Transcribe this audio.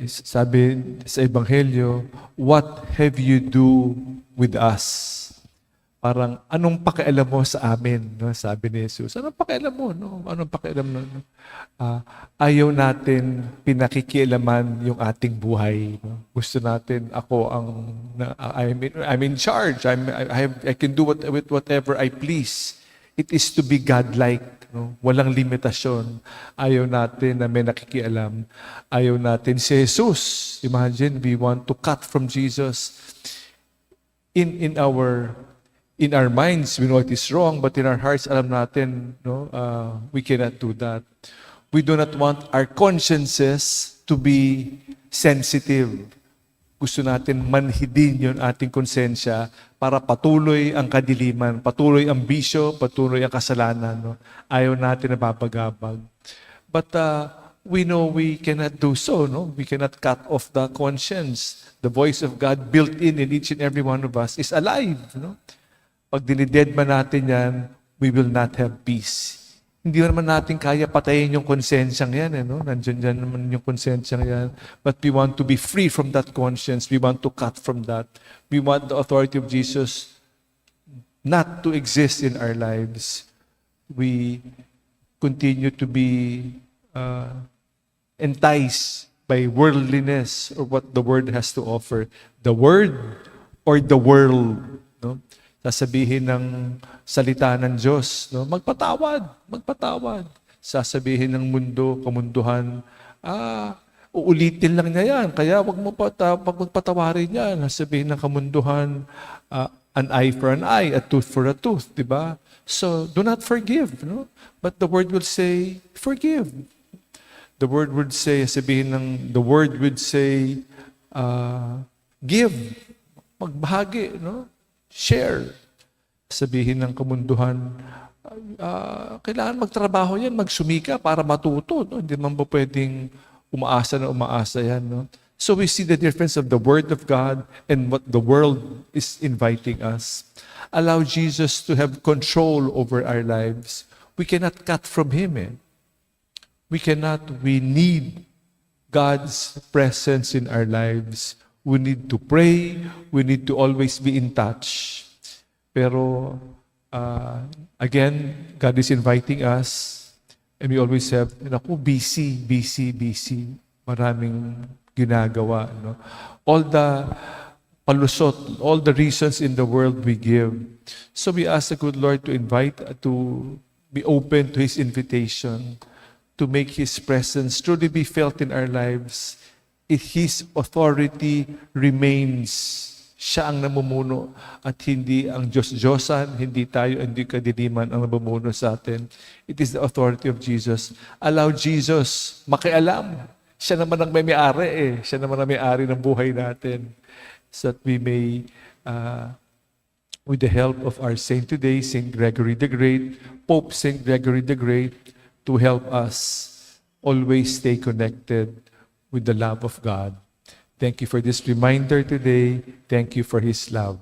sabi sa Ebanghelyo, what have you do with us? Parang, anong pakialam mo sa amin? No? Sabi ni Jesus, anong pakialam mo? No? Anong pakialam mo? No? Ayaw natin pinakikialaman yung ating buhay. No? Gusto natin, I'm in charge. I can do with whatever I please. It is to be godlike. No? Walang limitasyon. Ayaw natin na may nakikialam. Ayaw natin si Jesus. Imagine, we want to cut from Jesus. In our minds, we know it is wrong, but in our hearts, alam natin, no, we cannot do that. We do not want our consciences to be sensitive. Gusto natin manhidin yung ating konsensya para patuloy ang kadiliman, patuloy ang bisyo, patuloy ang kasalanan. No? Ayaw natin na babagabag. But we know we cannot do so. No? We cannot cut off the conscience. The voice of God built in each and every one of us is alive. No? Pag dinided man natin yan, we will not have peace. Hindi naman natin kaya patayin yung konsensyang yan. No? Nandiyan dyan naman yung konsensyang yan. But we want to be free from that conscience. We want to cut from that. We want the authority of Jesus not to exist in our lives. We continue to be enticed by worldliness or what the Word has to offer. The Word or the world. No? Sasabihin ng salita ng Diyos, no? Magpatawad. Sasabihin ng mundo, kamunduhan, uulitin lang niya yan, kaya wag mo patawarin yan. Sasabihin ng kamunduhan, an eye for an eye, a tooth for a tooth, di ba? So, do not forgive, no? But the Word will say, forgive. The Word would say, give, magbahagi, no? Share. Sabihin ng kamunduhan, kailangan magtrabaho yan, magsumika para matuto. No? Hindi man po pwedeng umaasa yan. No? So we see the difference of the Word of God and what the world is inviting us. Allow Jesus to have control over our lives. We cannot cut from Him. We need God's presence in our lives. We need to pray. We need to always be in touch. Pero, again, God is inviting us and we always have, busy. Maraming ginagawa. No? All the palusot, all the reasons in the world we give. So we ask the good Lord to be open to His invitation, to make His presence truly be felt in our lives. If His authority remains, siya ang namumuno at hindi ang Diyos-Diyosan, hindi kadiliman ang namumuno sa atin. It is the authority of Jesus. Allow Jesus makialam. Siya naman ang may-ari Siya naman ang may-ari ng buhay natin. So that we may, with the help of our saint today, Saint Gregory the Great, Pope Saint Gregory the Great, to help us always stay connected with the love of God. Thank you for this reminder today. Thank you for His love.